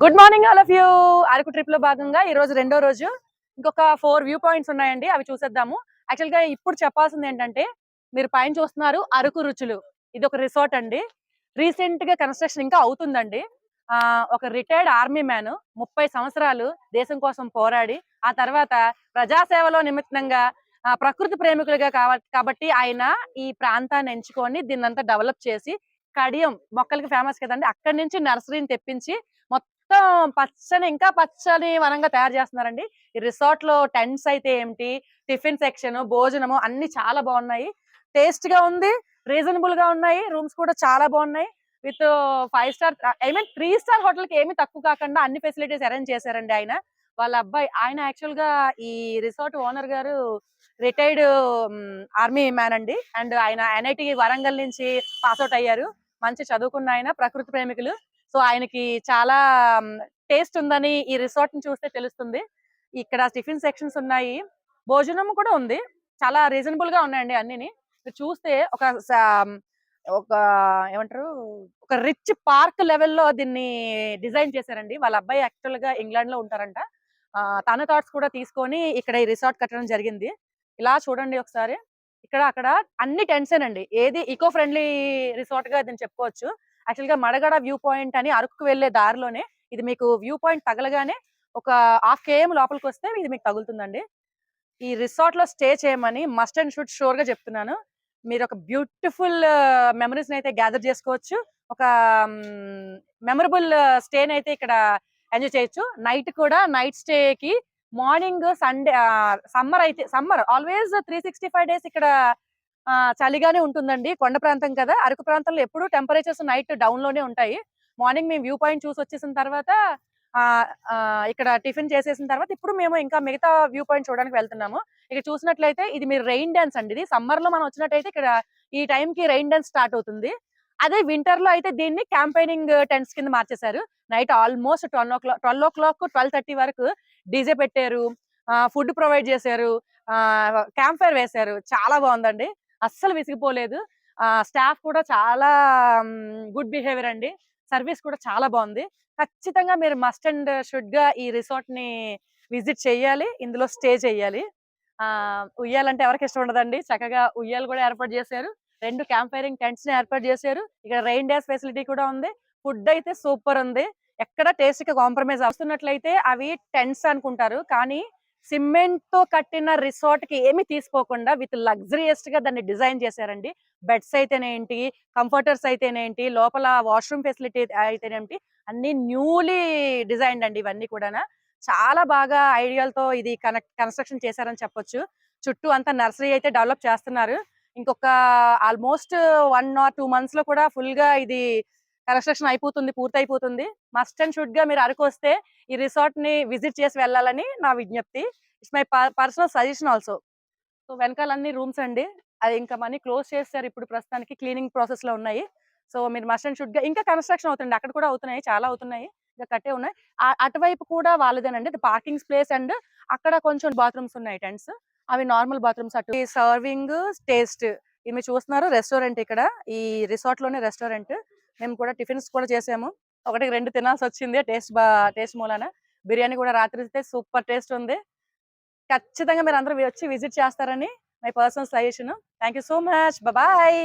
Good morning all of you. Araku trip లో భాగంగా ఈ రోజు రెండో రోజు. ఇంకొక 4 వ్యూ పాయింట్స్ ఉన్నాయండి, అవి చూసేద్దాము. యాక్చువల్ గా ఇప్పుడు చెప్పాల్సింది ఏంటంటే, మీరు పైన చూస్తున్నారు అరకు రుచులు. ఇది ఒక రిసార్ట్ అండి. రీసెంట్ గా కన్స్ట్రక్షన్ ఇంకా అవుతుందండి. ఒక రిటైర్డ్ ఆర్మీ మ్యాన్ 30 సంవత్సరాలు దేశం కోసం పోరాడి ఆ తర్వాత ప్రజాసేవలో నిమిత్తంగా ప్రకృతి ప్రేమికులుగా కాబట్టి ఆయన ఈ ప్రాంతాన్ని ఎంచుకొని దీన్నంతా డెవలప్ చేసి కడియం మొక్కలకి ఫేమస్ కదండి, అక్కడి నుంచి నర్సరీని తెప్పించి మొత్తం పచ్చని ఇంకా పచ్చని వనంగా తయారు చేస్తున్నారండి. ఈ రిసార్ట్ లో టెంట్స్ అయితే ఏమిటి, టిఫిన్ సెక్షన్, భోజనము అన్ని చాలా బాగున్నాయి. టేస్ట్ గా ఉంది, రీజనబుల్ గా ఉన్నాయి, రూమ్స్ కూడా చాలా బాగున్నాయి. With 5 star, I mean 3 star hotel కి ఏమి తక్కువ కాకుండా అన్ని ఫెసిలిటీస్ అరేంజ్ చేశారండి ఆయన. వాళ్ళ అబ్బాయి ఆయన యాక్చువల్ గా ఈ రిసార్ట్ ఓనర్ గారు రిటైర్డ్ ఆర్మీ మ్యాన్ అండి. అండ్ ఆయన ఎన్ఐటి వరంగల్ నుంచి పాస్అవుట్ అయ్యారు. మంచి చదువుకున్న ఆయన, ప్రకృతి ప్రేమికులు. సో ఆయనకి చాలా టేస్ట్ ఉందని ఈ రిసార్ట్ ని చూస్తే తెలుస్తుంది. ఇక్కడ టిఫిన్ సెక్షన్స్ ఉన్నాయి, భోజనం కూడా ఉంది. చాలా రీజనబుల్ గా ఉన్నాయండి అన్నిని. చూస్తే ఒక ఏమంటారు, ఒక రిచ్ పార్క్ లెవెల్లో దీన్ని డిజైన్ చేశారండి. వాళ్ళ అబ్బాయి యాక్చువల్ గా ఇంగ్లాండ్ లో ఉంటారంట. తన థాట్స్ కూడా తీసుకొని ఇక్కడ ఈ రిసార్ట్ కట్టడం జరిగింది. ఇలా చూడండి ఒకసారి. ఇక్కడ అక్కడ అన్ని టెంట్సేనండి. ఏది ఈకో ఫ్రెండ్లీ రిసార్ట్ గా దీన్ని చెప్పుకోవచ్చు. యాక్చువల్ గా మడగడ వ్యూ పాయింట్ అని అరకు వెళ్లే దారిలోనే ఇది మీకు వ్యూ పాయింట్ తగలగానే ఒక 1/2 km లోపలికి వస్తే ఇది మీకు తగులుతుందండి. ఈ రిసార్ట్ లో స్టే చేయమని మస్ట్ అండ్ షుడ్ షూర్ గా చెప్తున్నాను. మీరు ఒక బ్యూటిఫుల్ మెమరీస్ అయితే గ్యాదర్ చేసుకోవచ్చు. ఒక మెమరబుల్ స్టే అయితే ఇక్కడ ఎంజాయ్ చేయొచ్చు. నైట్ కూడా నైట్ స్టే కి మార్నింగ్ సండే సమ్మర్ అయితే సమ్మర్ ఆల్వేస్ 365 డేస్ ఇక్కడ చలిగానే ఉంటుందండి. కొండ ప్రాంతం కదా, అరకు ప్రాంతంలో ఎప్పుడు టెంపరేచర్స్ నైట్ డౌన్ లోనే ఉంటాయి. మార్నింగ్ మేము వ్యూ పాయింట్ చూసి వచ్చేసిన తర్వాత ఇక్కడ టిఫిన్ చేసేసిన తర్వాత ఇప్పుడు మేము ఇంకా మిగతా వ్యూ పాయింట్ చూడడానికి వెళ్తున్నాము. ఇక్కడ చూసినట్లయితే ఇది మీరు రెయిన్ డాన్స్ అండి. ఇది సమ్మర్ లో మనం వచ్చినట్టయితే ఇక్కడ ఈ టైం కి రెయిన్ డాన్స్ స్టార్ట్ అవుతుంది. అదే వింటర్ లో అయితే దీన్ని క్యాంపెయినింగ్ టెంట్స్ కింద మార్చేశారు. నైట్ ఆల్మోస్ట్ 12 o'clock 12:30 వరకు డీజే పెట్టారు, ఫుడ్ ప్రొవైడ్ చేశారు, క్యాంప్ ఫైర్ వేశారు. చాలా బాగుందండి, అస్సలు విసిగిపోలేదు. స్టాఫ్ కూడా చాలా గుడ్ బిహేవియర్ అండి. సర్వీస్ కూడా చాలా బాగుంది. ఖచ్చితంగా మీరు మస్ట్ అండ్ షుడ్ గా ఈ రిసార్ట్ ని విజిట్ చేయాలి, ఇందులో స్టే చేయాలి. ఉయ్యాలంటే ఎవరికి ఇష్టం ఉండదండి. చక్కగా ఉయ్యాలు కూడా ఏర్పాటు చేశారు, 2 క్యాంప్ ఫైరింగ్ టెంట్స్ ని ఏర్పాటు చేశారు. ఇక్కడ రెయిన్ డాన్స్ ఫెసిలిటీ కూడా ఉంది. ఫుడ్ అయితే సూపర్ ఉంది, ఎక్కడ టేస్ట్ కి కాంప్రమైజ్ అవుతున్నట్లయితే అవి టెంట్స్ అనుకుంటారు, కానీ సిమెంట్ తో కట్టిన రిసార్ట్ కి ఏమి తీసుకోకుండా విత్ లగ్జరియస్ గా దాన్ని డిజైన్ చేశారండి. బెడ్స్ అయితేనేంటి, కంఫర్టర్స్ అయితేనేంటి, లోపల వాష్రూమ్ ఫెసిలిటీ అయితేనేంటి, అన్ని న్యూలీ డిజైన్డ్ అండి. ఇవన్నీ కూడా చాలా బాగా ఐడియాలతో ఇది కన్స్ట్రక్షన్ చేశారని చెప్పొచ్చు. చుట్టూ అంతా నర్సరీ అయితే డెవలప్ చేస్తున్నారు. ఇంకొక ఆల్మోస్ట్ 1 or 2 months లో కూడా ఫుల్ గా ఇది కన్స్ట్రక్షన్ అయిపోతుంది, పూర్తయిపోతుంది. మస్ట్ అండ్ షుడ్ గా మీరు అరకు వస్తే ఈ రిసార్ట్ ని విజిట్ చేసి వెళ్ళాలని నా విజ్ఞప్తి. It's my personal suggestion also. So వెనకాల అన్ని రూమ్స్ అండి. అది ఇంకా మనీ క్లోజ్ చేస్తారు ఇప్పుడు, ప్రస్తుతానికి క్లీనింగ్ ప్రాసెస్ లో ఉన్నాయి. సో మీరు మస్ట్ అండ్ షుడ్ గా, ఇంకా కన్స్ట్రక్షన్ అవుతుంది, అక్కడ కూడా అవుతున్నాయి, చాలా అవుతున్నాయి, ఇంకా కట్టే ఉన్నాయి. అటువైపు కూడా వాళ్ళదేనండి, పార్కింగ్ ప్లేస్. అండ్ అక్కడ కొంచెం బాత్రూమ్స్ ఉన్నాయి, టెంట్స్, అవి నార్మల్ బాత్రూమ్స్. అటు సర్వింగ్ టేస్ట్ ఇది మీరు చూస్తున్నారు. రెస్టారెంట్ ఇక్కడ ఈ రిసార్ట్ లోనే రెస్టారెంట్. మేము కూడా టిఫిన్స్ కూడా చేసాము, 1-2 తినాల్సి వచ్చింది టేస్ట్ మూలాన. బిర్యానీ కూడా రాత్రి సూపర్ టేస్ట్ ఉంది. ఖచ్చితంగా మీరు అందరూ వచ్చి విజిట్ చేస్తారని my personal suggestion. Thank you so much, bye.